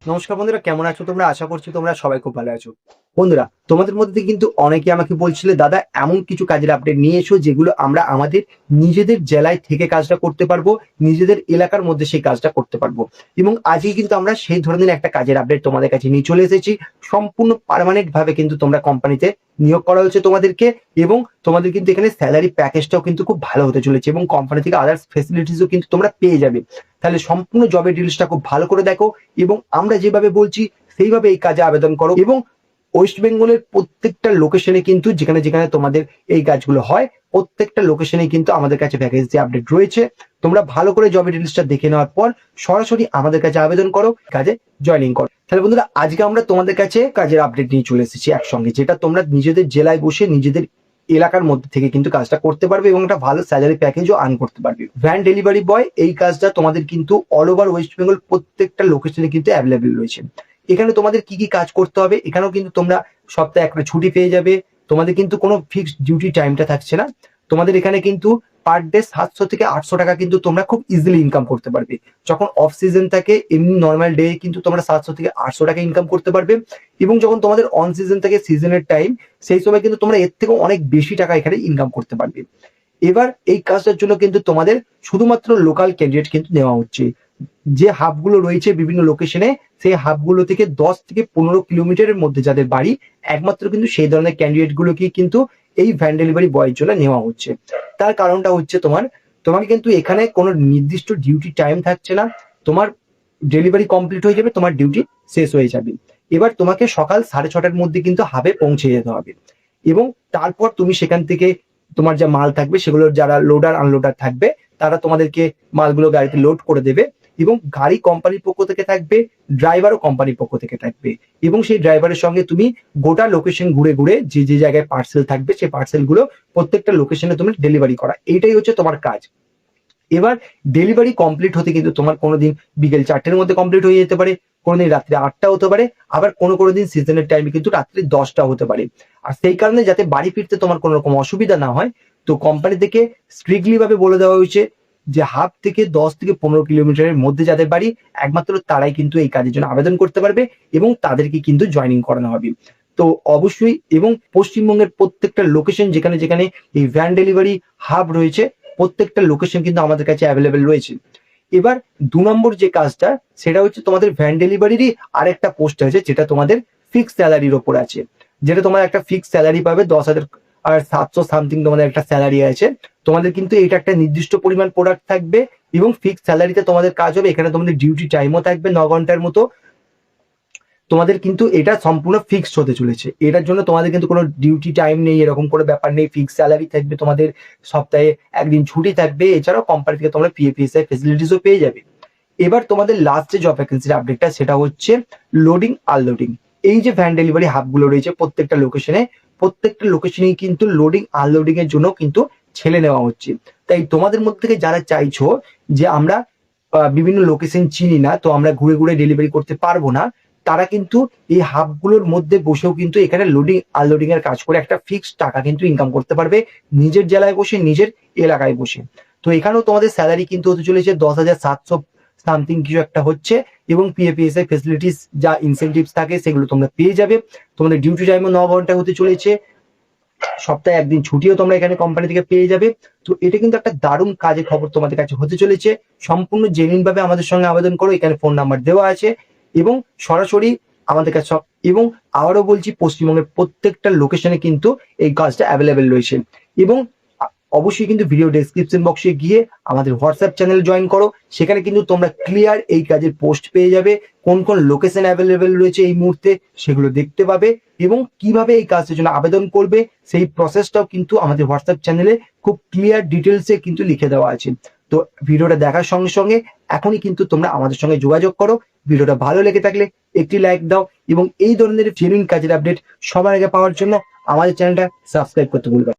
নমস্কার বন্ধুরা, কেমন আছো তোমরা? আশা করছি তোমরা সবাই খুব ভালো আছো। বন্ধুরা, তোমাদের মধ্যে থেকে কিন্তু অনেকে আমাকে বলছিলে, দাদা এমন কিছু কাজের আপডেট নিয়ে এসো যেগুলো আমরা আমাদের নিজেদের জেলায় থেকে কাজটা করতে পারবো, নিজেদের এলাকার মধ্যে সেই কাজটা করতে পারবো। এবং আজকে কিন্তু আমরা সেই ধরনের একটা কাজের আপডেট তোমাদের কাছে নিয়ে চলে এসেছি। সম্পূর্ণ পার্মানেন্ট ভাবে কিন্তু তোমরা কোম্পানিতে নিয়োগ করা হয়েছে তোমাদেরকে, এবং তোমাদের কিন্তু এখানে স্যালারি প্যাকেজটাও কিন্তু খুব ভালো হতে চলেছে, এবং কোম্পানি থেকে আদার্স ফেসিলিটিসও কিন্তু তোমরা পেয়ে যাবে। তাহলে সম্পূর্ণ জবের ডিটেলসটা খুব ভালো করে দেখো, এবং আমরা যেভাবে বলছি সেইভাবে এই কাজে আবেদন করো। এবং ওয়েস্ট বেঙ্গলের প্রত্যেকটা লোকেশনে কিন্তু যেখানে যেখানে তোমাদের এই কাজগুলো হয়, প্রত্যেকটা লোকেশনে কিন্তু আমাদের কাছে ভ্যাকেন্সি আপডেট রয়েছে। তোমরা ভালো করে জবের ডিটেলসটা দেখে নেওয়ার পর সরাসরি আমাদের কাছে আবেদন করো, কাজে জয়েনিং করো। তাহলে বন্ধুরা, আজকে আমরা তোমাদের কাছে কাজের আপডেট নিয়ে চলে এসেছি একসঙ্গে, যেটা তোমরা নিজেদের জেলায় বসে নিজেদের এলাকার মধ্যে থেকে কিন্তু কাজটা করতে পারবে, এবং একটা ভালো স্যালারি প্যাকেজও আর্ন করতে পারবে। ভ্যান ডেলিভারি বয় এই কাজটা তোমাদের কিন্তু অল ওভার ওয়েস্ট বেঙ্গল প্রত্যেকটা লোকেশনে কিন্তু অ্যাভেলেবেল রয়েছে। এখানে তোমাদের কি কি কাজ করতে হবে, এখানেও কিন্তু তোমরা সপ্তাহে একটা ছুটি পেয়ে যাবে। তোমাদের কিন্তু কোনো ফিক্সড ডিউটি টাইমটা থাকছে না। তোমাদের এখানে কিন্তু পার ডে 700 থেকে 800 টাকা কিন্তু তোমরা খুব ইজিলি ইনকাম করতে পারবে। যখন অফ সিজন থাকে, এমনি নর্মাল ডে কিন্তু তোমরা 700 থেকে 800 টাকা ইনকাম করতে পারবে। এবং যখন তোমাদের অন সিজন থাকে, সিজনের টাইম, সেই সময় কিন্তু তোমরা এর থেকেও অনেক বেশি টাকা এখানে ইনকাম করতে পারবে। এবার এই কাজটার জন্য কিন্তু তোমাদের শুধুমাত্র লোকাল ক্যান্ডিডেট কিন্তু নেওয়া হচ্ছে। যে হাবগুলো রয়েছে বিভিন্ন লোকেশনে, সেই হাবগুলো থেকে 10 থেকে 15 কিলোমিটারের মধ্যে যাদের বাড়ি, একমাত্র কিন্তু সেই ধরনের ক্যান্ডিডেট গুলোকে কিন্তু এই ভ্যান ডেলিভারি বয়ের জন্য নেওয়া হচ্ছে। তার কারণটা হচ্ছে তোমাকে কিন্তু এখানে কোনো নির্দিষ্ট ডিউটি টাইম থাকছে না। তোমার ডেলিভারি কমপ্লিট হয়ে যাবে, তোমার ডিউটি শেষ হয়ে যাবে। এবার তোমাকে সকাল 6:30টার মধ্যে কিন্তু হাবে পৌঁছে যেতে হবে, এবং তারপর তুমি সেখান থেকে তোমার যা মাল থাকবে সেগুলো যারা লোডার আনলোডার থাকবে, তারা তোমাদেরকে মালগুলো গাড়িতে লোড করে দেবে। এবং গাড়ি কোম্পানির পক্ষ থেকে থাকবে, ড্রাইভারও কোম্পানির পক্ষ থেকে থাকবে। এবং সেই ড্রাইভারের সঙ্গে তুমি গোটা লোকেশন ঘুরে ঘুরে যে যে জায়গায় পার্সেল থাকবে, সেই পার্সেল গুলো প্রত্যেকটা লোকেশনে তুমি ডেলিভারি করা, এইটাই হচ্ছে তোমার কাজ। এবার ডেলিভারি কমপ্লিট হতে কিন্তু তোমার কোনোদিন বিকেল 4টের মধ্যে কমপ্লিট হয়ে যেতে পারে, কোনোদিন রাত্রে 8টা হতে পারে, আবার কোনো দিন সিজনের টাইমে কিন্তু রাত্রে 10টা হতে পারে। আর সেই কারণে যাতে বাড়ি ফিরতে তোমার কোনো রকম অসুবিধা না হয়, তো কোম্পানি থেকে স্ট্রিক্টলি ভাবে বলে দেওয়া হয়েছে যে হাফ থেকে 10 থেকে 15 কিলোমিটারের মধ্যে যাদের বাড়ি, একমাত্র তারাই কিন্তু এই কাজের জন্য আবেদন করতে পারবে, এবং তাদেরকে কিন্তু জয়েনিং করানো হবে। তো অবশ্যই, এবং পশ্চিমবঙ্গের প্রত্যেকটা লোকেশন যেখানে যেখানে এই ভ্যান ডেলিভারি হাব রয়েছে, প্রত্যেকটা লোকেশন কিন্তু আমাদের কাছে অ্যাভেলেবেল রয়েছে। এবার 2 নম্বর যে কাজটা, সেটা হচ্ছে তোমাদের ভ্যান ডেলিভারিরই আরেকটা পোস্ট আছে, যেটা তোমাদের ফিক্স স্যালারির ওপর আছে। যেটা তোমার একটা ফিক্স স্যালারি পাবে, 10,700 সামথিং তোমাদের একটা স্যালারি আছে। তোমাদের কিন্তু এটা একটা নির্দিষ্ট পরিমাণ প্রোডাক্ট থাকবে, এবং ফিক্স স্যালারিতে তোমাদের কাজ হবে। এখানে তোমাদের ডিউটি টাইমও থাকবে 9 ঘন্টার মতো। তোমাদের কিন্তু এটা সম্পূর্ণ ফিক্সড হতে চলেছে। এটার জন্য তোমাদের কিন্তু কোনো ডিউটি টাইম নেই, এরকম কোনো ব্যাপার নেই। ফিক্স স্যালারি থাকবে, তোমাদের সপ্তাহে একদিন ছুটি থাকবে। এছাড়াও কোম্পানি থেকে তোমরা পিএফএসআই ফেসিলিটিসও পেয়ে যাবে। এবার তোমাদের লাস্ট যে জব ভ্যাকেন্সির আপডেটটা, সেটা হচ্ছে লোডিং আনলোডিং। এই যে ভ্যান ডেলিভারি হাবগুলো রয়েছে প্রত্যেকটা লোকেশনে, প্রত্যেকটা লোকেশনেই কিন্তু লোডিং আনলোডিং এর জন্য কিন্তু ছেলে নেওয়া হচ্ছে। তাই তোমাদের মধ্যে থেকে যারা চাইছো যে আমরা বিভিন্ন লোকেশন চিনি না, তো আমরা ঘুরে ঘুরে ডেলিভারি করতে পারবো না, তারা কিন্তু এই হাবগুলোর মধ্যে বসেও কিন্তু এখানে লোডিং আনলোডিং এর কাজ করে একটা ফিক্সড টাকা কিন্তু ইনকাম করতে পারবে, নিজের জেলায় বসে, নিজের এলাকায় বসে। তো এখানেও তোমাদের স্যালারি কিন্তু হতে চলেছে 10,700 সামথিং কিছু একটা হচ্ছে, এবং পিএফএসআই ফেসিলিটিস যা ইনসেনটিভস থাকে সেগুলো তোমরা পেয়ে যাবে। তোমাদের ডিউটি টাইমও 9 ঘন্টা হতে চলেছে, সপ্তাহে একদিন ছুটিও তোমরা এখানে কোম্পানি থেকে পেয়ে যাবে। তো এটা কিন্তু একটা দারুণ কাজের খবর তোমাদের কাছে হতে চলেছে। সম্পূর্ণ জেনুইন ভাবে আমাদের সঙ্গে আবেদন করো, এখানে ফোন নাম্বার দেওয়া আছে, এবং সরাসরি আমাদের কাছে এবং আবারও বলছি, পশ্চিমবঙ্গের প্রত্যেকটা লোকেশনে কিন্তু এই কাজটা অ্যাভেলেবেল রয়েছে। এবং অবশ্যই কিন্তু ভিডিও ডেসক্রিপশন বক্সে গিয়ে আমাদের হোয়াটসঅ্যাপ চ্যানেল জয়েন করো। সেখানে কিন্তু তোমরা ক্লিয়ার এই কাজের পোস্ট পেয়ে যাবে, কোন কোন লোকেশন অ্যাভেলেবেল রয়েছে এই মুহূর্তে সেগুলো দেখতে পাবে, এবং কিভাবে এই কাজের জন্য আবেদন করবে সেই প্রসেসটাও কিন্তু আমাদের হোয়াটসঅ্যাপ চ্যানেলে খুব ক্লিয়ার ডিটেলসে কিন্তু লিখে দেওয়া আছে। তো ভিডিওটা দেখার সঙ্গে সঙ্গে এখনই কিন্তু তোমরা আমাদের সঙ্গে যোগাযোগ করো। ভিডিওটা ভালো লেগে থাকলে একটি লাইক দাও, এবং এই ধরনের জেনুইন কাজের আপডেট সবার আগে পাওয়ার জন্য আমাদের চ্যানেলটা সাবস্ক্রাইব করতে ভুলবে না।